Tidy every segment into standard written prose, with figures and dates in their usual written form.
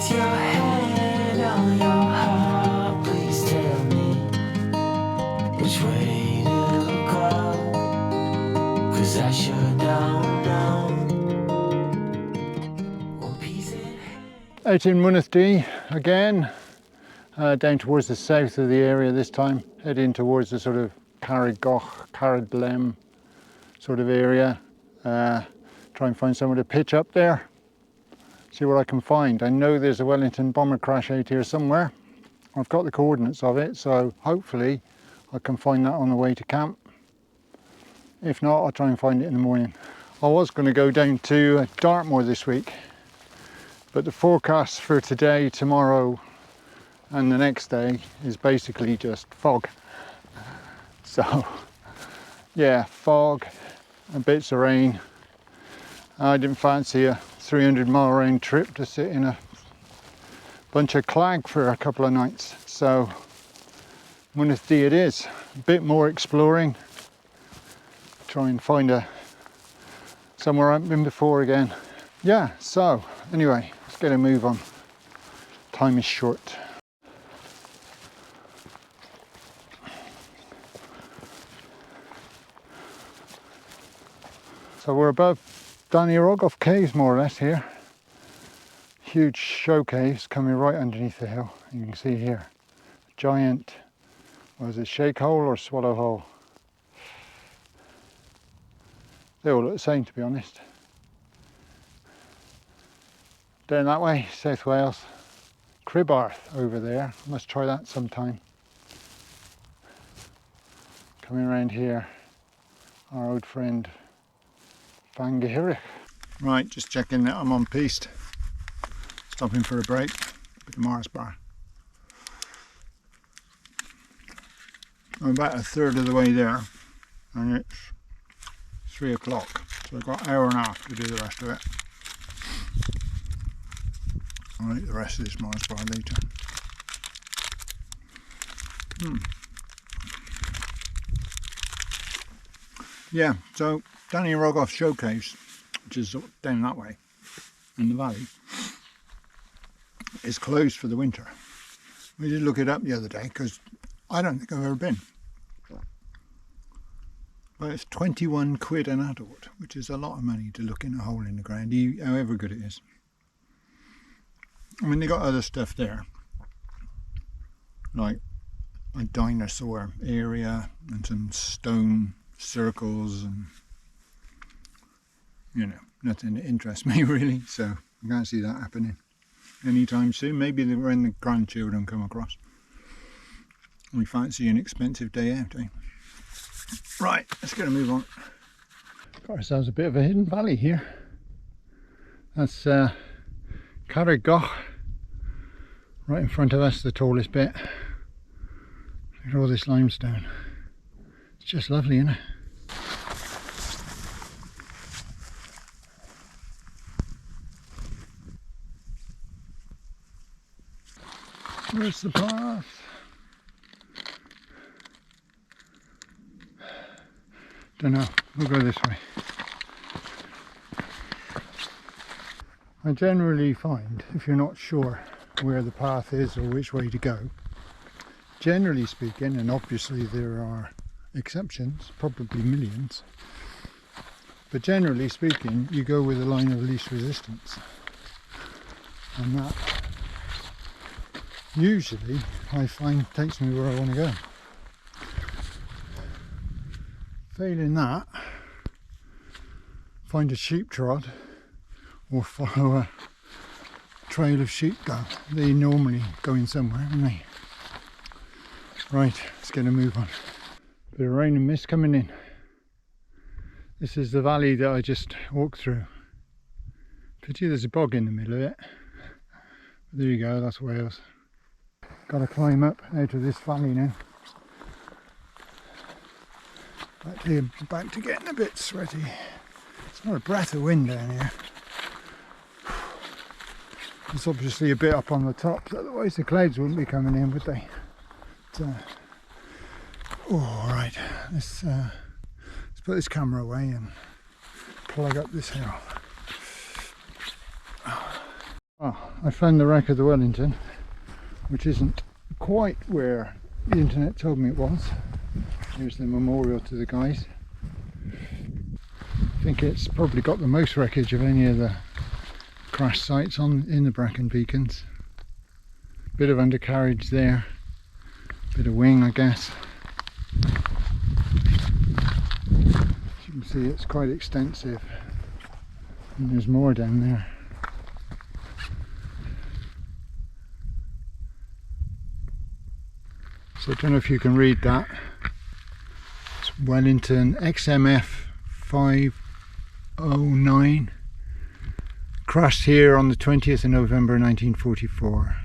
Place your hand on your heart, please tell me which way to go, 'cause I sure don't know. One piece in hand. Out in Mynydd again, down towards the south of the area this time, heading towards the sort of Carreg Goch, Carreg Blem sort of area. Try and find somewhere to pitch up there, see what I can find. I know there's a Wellington bomber crash out here somewhere. I've got the coordinates of it, so hopefully I can find that on the way to camp. If not, I'll try and find it in the morning. I was going to go down to Dartmoor this week, but the forecast for today, tomorrow and the next day is basically just fog. So yeah, fog and bits of rain. I didn't fancy a 300-mile round trip to sit in a bunch of clag for a couple of nights. So Mynydd it is. A bit more exploring. Try and find somewhere I haven't been before again. Yeah, so anyway, let's get a move on. Time is short. So we're above Danny-Rogoff caves more or less here. Huge show caves coming right underneath the hill. You can see here, giant, was it shake hole or swallow hole? They all look the same, to be honest. Down that way, South Wales. Cribarth over there, must try that sometime. Coming around here, our old friend Fangahirich. Right, just checking that I'm on piste. Stopping for a break, bit of Mars bar. I'm about a third of the way there, and it's 3 o'clock, so I've got an hour and a half to do the rest of it. I'll eat the rest of this Mars bar later. Yeah, so Danny-Rogoff Showcase, which is down that way in the valley, is closed for the winter. We did look it up the other day because I don't think I've ever been. But it's 21 quid an adult, which is a lot of money to look in a hole in the ground, however good it is. I mean, they got other stuff there, like a dinosaur area and some stone circles and, you know, nothing that interests me really, so I can't see that happening anytime soon. Maybe when the grandchildren come across. We fancy an expensive day out, eh? Right, let's get a move on. Got ourselves a bit of a hidden valley here. That's Carreg Goch, right in front of us, the tallest bit. Look at all this limestone. It's just lovely, isn't it? Where's the path? Don't know, we'll go this way. I generally find, if you're not sure where the path is or which way to go, generally speaking, and obviously there are exceptions, probably millions, but generally speaking, you go with the line of least resistance. And that usually, I find, takes me where I want to go. Failing that, find a sheep trot or follow a trail of sheep go. They normally going somewhere, don't they? Right, let's get a move on. Bit of rain and mist coming in. This is the valley that I just walked through. Pity there's a bog in the middle of it. But there you go, that's Wales. Got to climb up out of this valley now. Back to getting a bit sweaty. It's not a breath of wind down here. It's obviously a bit up on the top, otherwise the clouds wouldn't be coming in, would they? But, oh, right. Let's put this camera away and plug up this hill. I found the wreck of the Wellington, which isn't quite where the internet told me it was. Here's the memorial to the guys. I think it's probably got the most wreckage of any of the crash sites in the Brecon Beacons. Bit of undercarriage there, bit of wing I guess. As you can see, it's quite extensive, and there's more down there. So I don't know if you can read that. It's Wellington XMF 509. Crashed here on the 20th of November 1944.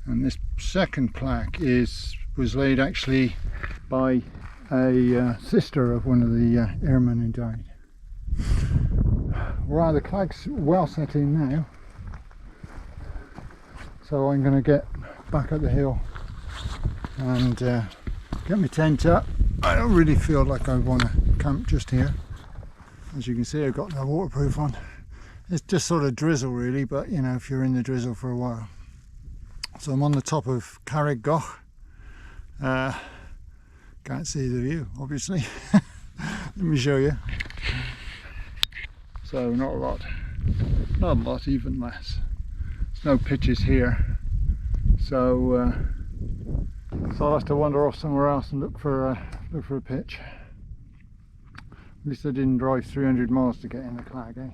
And this second plaque was laid actually by a sister of one of the airmen who died. Right, the clag's well set in now, so I'm going to get back up the hill and get my tent up. I don't really feel like I want to camp just here. As you can see, I've got no waterproof on. It's just sort of drizzle really, but you know, if you're in the drizzle for a while. So I'm on the top of Carrig Goch. Can't see the view, obviously. Let me show you. So not a lot, even less. There's no pitches here, so I'll have to wander off somewhere else and look for a pitch. At least I didn't drive 300 miles to get in the clag, eh?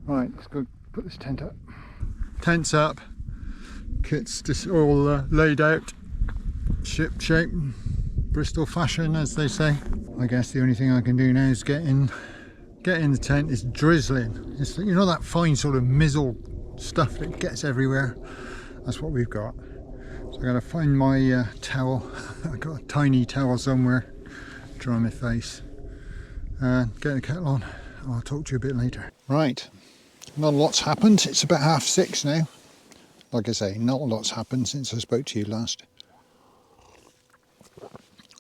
Right, let's go put this tent up. Tent's up, kit's just all laid out, ship shape, Bristol fashion as they say. I guess the only thing I can do now is get in the tent. It's drizzling. It's, you know, that fine sort of mizzle stuff that gets everywhere. That's what we've got. So I gotta find my towel. I've got a tiny towel somewhere. Dry my face. Get the kettle on. I'll talk to you a bit later. Right, not a lot's happened. It's about 6:30 now. Like I say, not a lot's happened since I spoke to you last.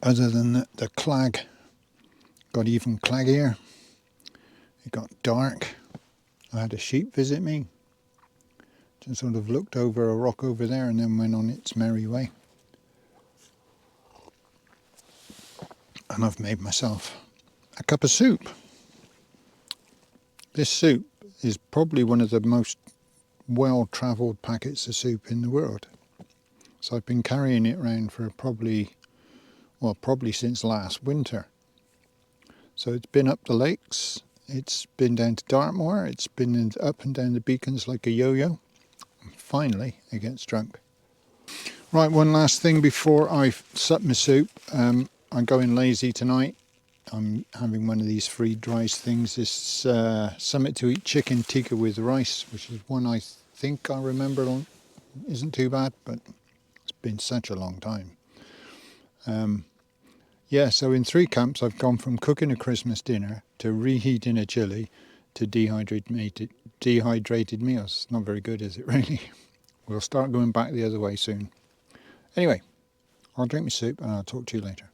Other than the clag got even claggier. It got dark. I had a sheep visit me. Just sort of looked over a rock over there and then went on its merry way. And I've made myself a cup of soup. This soup is probably one of the most well-travelled packets of soup in the world. So I've been carrying it around for probably since last winter. So it's been up the lakes. It's been down to Dartmoor, it's been up and down the beacons like a yo-yo. Finally, it gets drunk. Right, one last thing before I sup my soup. I'm going lazy tonight. I'm having one of these freeze rice things, this Summit to Eat chicken tikka with rice, which is one I think I remember on. Isn't too bad, but it's been such a long time. Yeah, so in 3 camps I've gone from cooking a Christmas dinner to reheating a chili to dehydrated meals. Not very good, is it really? We'll start going back the other way soon. Anyway, I'll drink my soup and I'll talk to you later.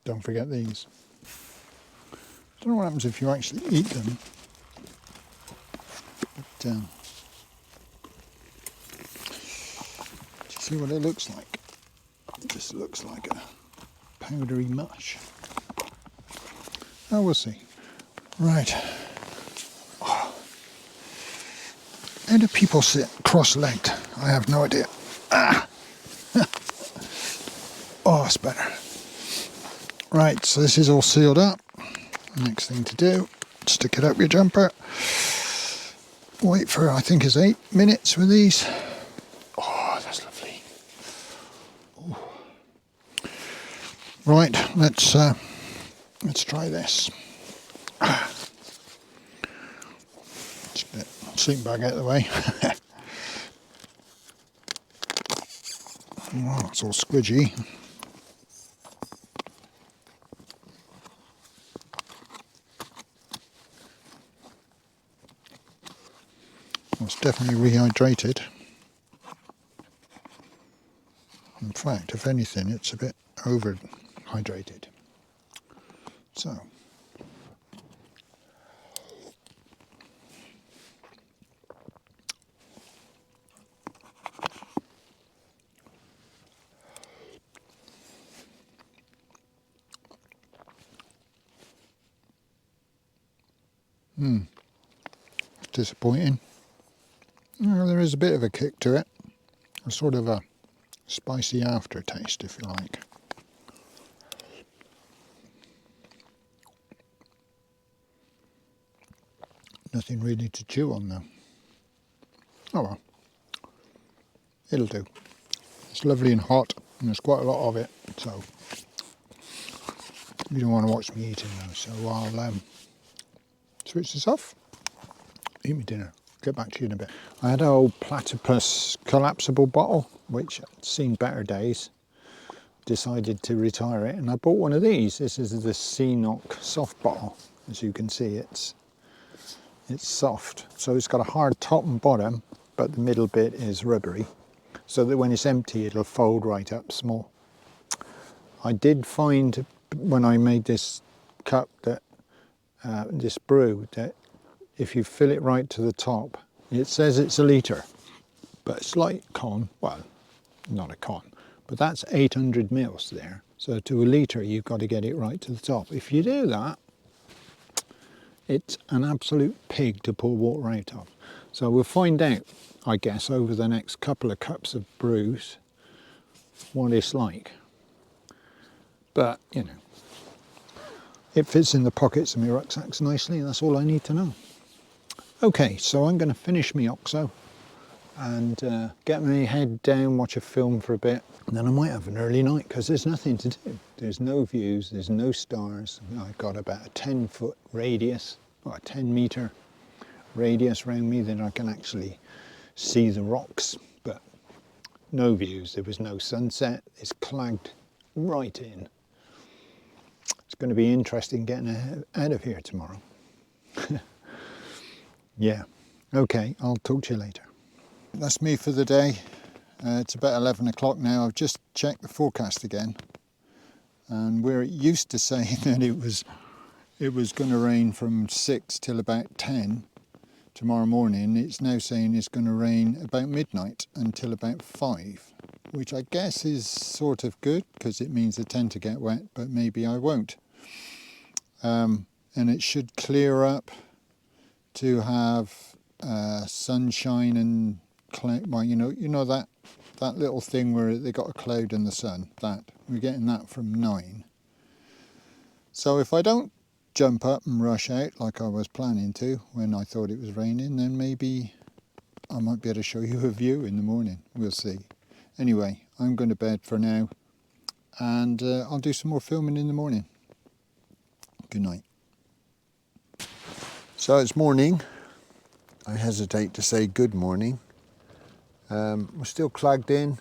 Don't forget these. I don't know what happens if you actually eat them. But, do you see what it looks like? It just looks like a powdery mush. Oh, we'll see. Right. Oh. How do people sit cross-legged? I have no idea. Ah! Oh, it's better. Right, so this is all sealed up. Next thing to do, stick it up your jumper. Wait for, I think it's 8 minutes with these. Oh, that's lovely. Ooh. Right, let's try this. Just get sleeping bag out of the way. Wow, it's all squidgy. Well, it's definitely rehydrated. In fact, if anything, it's a bit overhydrated. So, disappointing. Well, there is a bit of a kick to it, a sort of a spicy aftertaste, if you like. Nothing really to chew on though. Oh well, it'll do. It's lovely and hot, and there's quite a lot of it, so you don't want to watch me eating though, so I'll switch this off, eat my dinner, get back to you in a bit. I had an old platypus collapsible bottle, which had seen better days. Decided to retire it, and I bought one of these. This is the Seanock soft bottle. As you can see, it's soft, so it's got a hard top and bottom, but the middle bit is rubbery, so that when it's empty it'll fold right up small. I did find when I made this cup that this brew, that if you fill it right to the top, it says it's a litre, but it's like con, well, not a con, but that's 800 mils there. So to a litre you've got to get it right to the top. If you do that, it's an absolute pig to pour water out of. So we'll find out, I guess, over the next couple of cups of brews what it's like. But, you know, it fits in the pockets of my rucksacks nicely, and that's all I need to know. Okay, so I'm going to finish my OXO and get my head down, watch a film for a bit, and then I might have an early night because there's nothing to do. There's no views, there's no stars. I've got about a 10-foot radius, or a 10-metre radius around me that I can actually see the rocks, but no views. There was no sunset. It's clagged right in. It's going to be interesting getting out of here tomorrow. Yeah, okay, I'll talk to you later. That's me for the day. It's about 11 o'clock now. I've just checked the forecast again, and where it used to say that it was going to rain from 6 till about 10 tomorrow morning, it's now saying it's going to rain about midnight until about 5, which I guess is sort of good because it means I tend to get wet, but maybe I won't. And it should clear up to have sunshine and cloud. Well, you know that little thing where they got a cloud in the sun. That we're getting that from 9. So if I don't jump up and rush out like I was planning to when I thought it was raining, then maybe I might be able to show you a view in the morning. We'll see. Anyway, I'm going to bed for now, and I'll do some more filming in the morning. Good night. So it's morning. I hesitate to say good morning. We're still clagged in,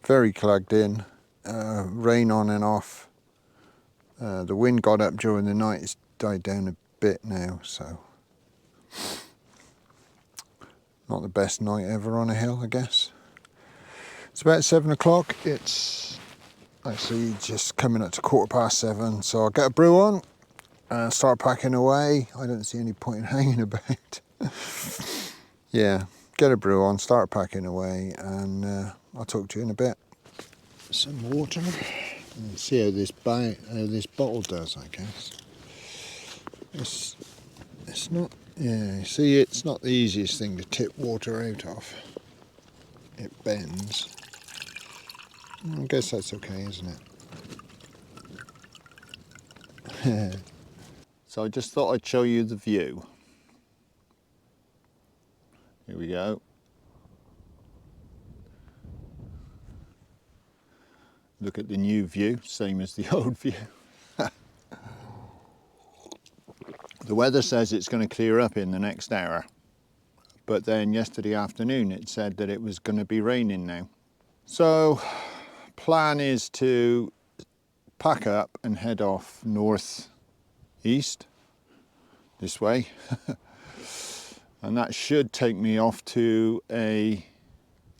very clagged in, rain on and off. The wind got up during the night, it's died down a bit now, so not the best night ever on a hill, I guess. It's about 7 o'clock, it's actually just coming up to 7:15, so I'll get a brew on and start packing away. I don't see any point in hanging about. Yeah, get a brew on, start packing away, and I'll talk to you in a bit. Some water. And see how this bottle does, I guess. It's not, yeah, see, it's not the easiest thing to tip water out of. It bends. I guess that's okay, isn't it? So I just thought I'd show you the view. Here we go. Look at the new view, same as the old view. The weather says it's going to clear up in the next hour. but then yesterday afternoon it said that it was going to be raining now. So plan is to pack up and head off north east this way and that should take me off to the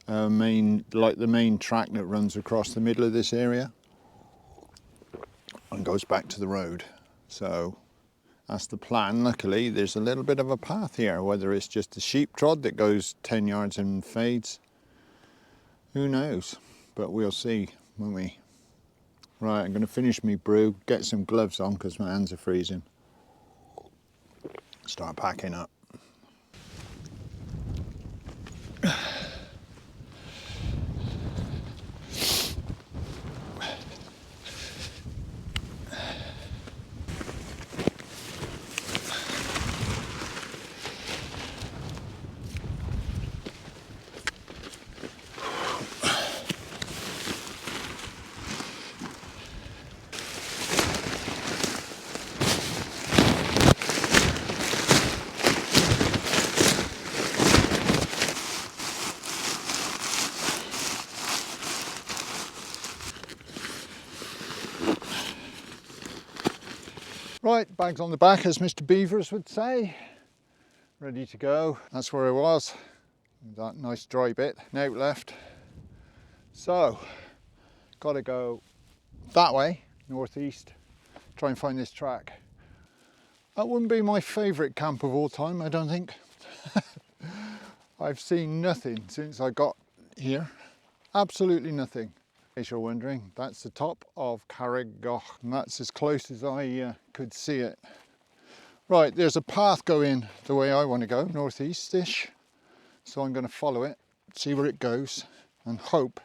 main track that runs across the middle of this area and goes back to the road. So that's the plan. Luckily there's a little bit of a path here, whether it's just a sheep trod that goes 10 yards and fades, who knows, but we'll see, won't we? Right, I'm going to finish me brew, get some gloves on because my hands are freezing, start packing up. Right, bags on the back, as Mr. Beavers would say. Ready to go. That's where I was. That nice dry bit. Now left. So, got to go that way, northeast. Try and find this track. That wouldn't be my favourite camp of all time, I don't think. I've seen nothing since I got here. Absolutely nothing. In case you're wondering, that's the top of Carreg Goch, and that's as close as I could see it. Right, there's a path going the way I want to go, northeast-ish. So I'm going to follow it, see where it goes, and hope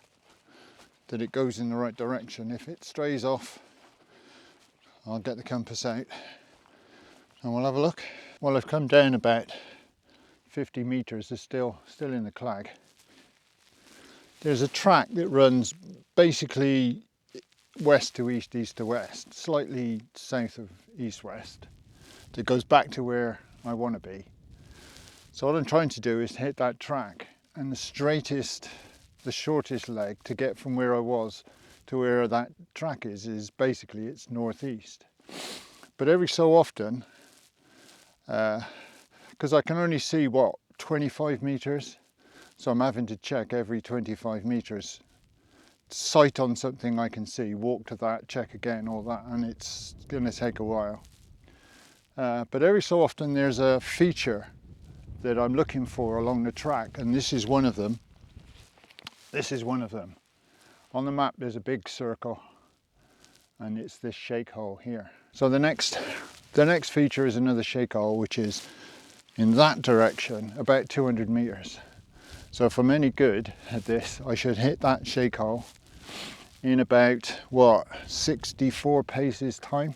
that it goes in the right direction. If it strays off, I'll get the compass out and we'll have a look. Well, I've come down about 50 metres, it's still in the clag. There's a track that runs basically west to east, east to west, slightly south of east-west, that goes back to where I want to be. So what I'm trying to do is hit that track, and the shortest leg to get from where I was to where that track is basically it's northeast. But every so often, because I can only see what, 25 metres, so I'm having to check every 25 metres, sight on something I can see, walk to that, check again, all that, and it's going to take a while. But every so often there's a feature that I'm looking for along the track, and this is one of them. This is one of them. On the map there's a big circle, and it's this shake hole here. So the next feature is another shake hole, which is in that direction, about 200 metres. So if I'm any good at this, I should hit that shake hole in about, what, 64 paces time?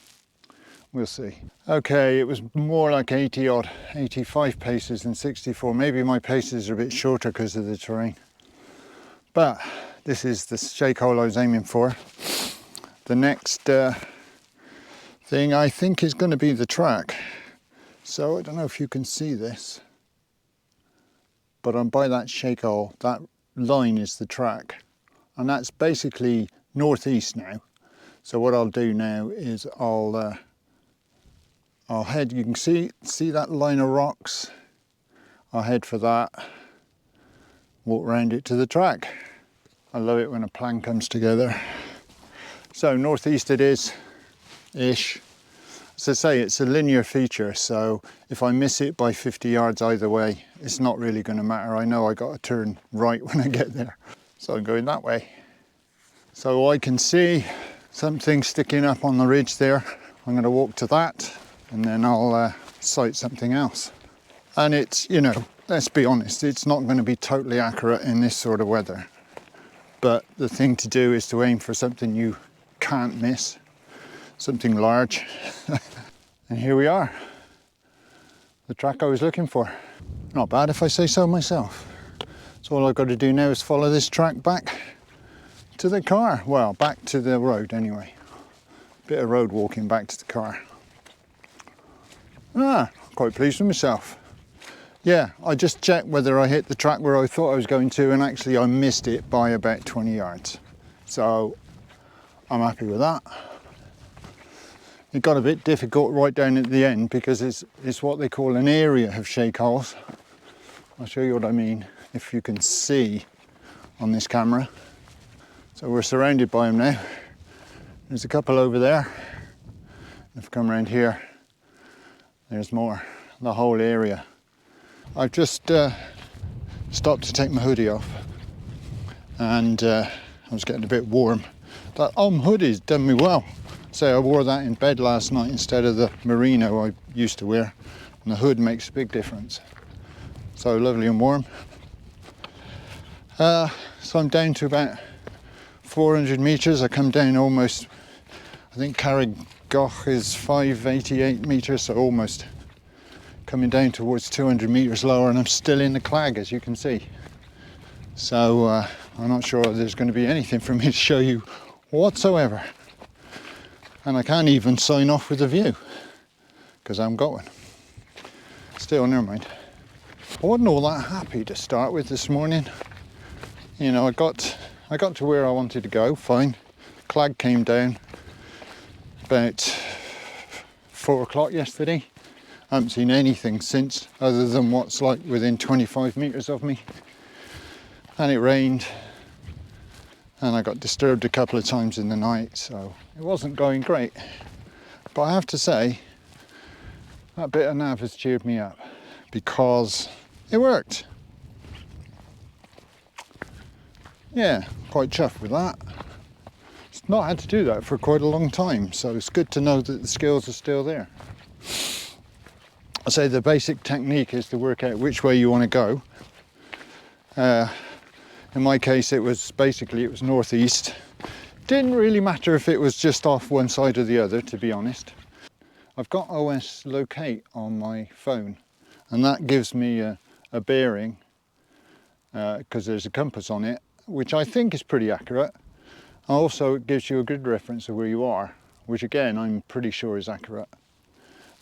We'll see. Okay, it was more like 80 odd, 85 paces than 64. Maybe my paces are a bit shorter because of the terrain. But this is the shake hole I was aiming for. The next thing I think is going to be the track. So I don't know if you can see this, but I'm by that shake hole. That line is the track, and that's basically northeast now. So what I'll do now is I'll head, you can see that line of rocks. I'll head for that, walk round it to the track. I love it when a plan comes together. So northeast it is, ish. As I say, it's a linear feature, so if I miss it by 50 yards either way, it's not really going to matter. I know I got to turn right when I get there. So I'm going that way. So I can see something sticking up on the ridge there. I'm going to walk to that, and then I'll sight something else. And it's, you know, let's be honest, it's not going to be totally accurate in this sort of weather. But the thing to do is to aim for something you can't miss. Something large. And here we are, the track I was looking for. Not bad if I say so myself. So all I've got to do now is follow this track back to the car. Well, back to the road anyway. Bit of road walking back to the car. Quite pleased with myself. Yeah, I just checked whether I hit the track where I thought I was going to, and actually I missed it by about 20 yards. So I'm happy with that. It got a bit difficult right down at the end because it's what they call an area of shake holes. I'll show you what I mean if you can see on this camera. So we're surrounded by them now. There's a couple over there. If you come around here, there's more, the whole area. I've just stopped to take my hoodie off, and I was getting a bit warm. That hoodie's done me well. So I wore that in bed last night instead of the merino I used to wear, and the hood makes a big difference. So lovely and warm. So I'm down to about 400 meters. I come down almost, I think Carrig Goch is 588 meters, so almost coming down towards 200 meters lower, and I'm still in the clag, as you can see. So I'm not sure there's going to be anything for me to show you whatsoever. And I can't even sign off with a view because I haven't got one. Still, never mind. I wasn't all that happy to start with this morning. You know, I got to where I wanted to go, fine. Clag came down about 4 o'clock yesterday. I haven't seen anything since, other than what's like within 25 meters of me. And it rained, and I got disturbed a couple of times in the night, so it wasn't going great. But I have to say, that bit of nav has cheered me up because it worked. Yeah, quite chuffed with that. It's not had to do that for quite a long time, so it's good to know that the skills are still there. I say the basic technique is to work out which way you want to go. In my case, it was northeast. Didn't really matter if it was just off one side or the other, to be honest. I've got OS Locate on my phone, and that gives me a bearing because there's a compass on it, which I think is pretty accurate. Also, it gives you a good reference of where you are, which again, I'm pretty sure is accurate.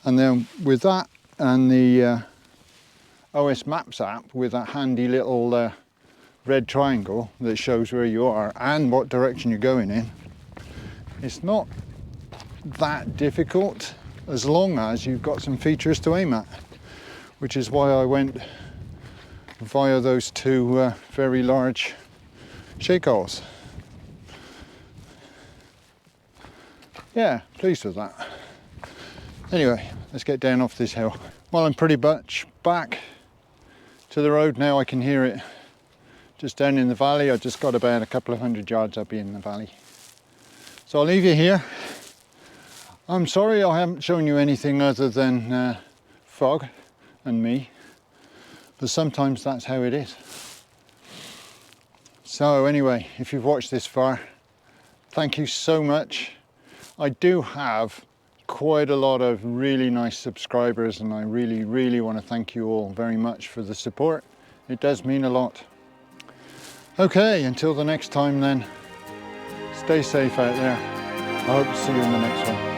And then with that and the OS Maps app with that handy little red triangle that shows where you are and what direction you're going in, it's not that difficult as long as you've got some features to aim at, which is why I went via those two very large shake holes. Yeah, pleased with that. Anyway, let's get down off this hill. Well, I'm pretty much back to the road now. I can hear it just down in the valley. I just got about a couple of 100 yards up in the valley. So I'll leave you here. I'm sorry I haven't shown you anything other than fog and me, but sometimes that's how it is. So anyway, if you've watched this far, thank you so much. I do have quite a lot of really nice subscribers, and I really want to thank you all very much for the support. It does mean a lot. Okay, until the next time then, stay safe out there. I hope to see you in the next one.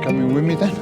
Coming with me then?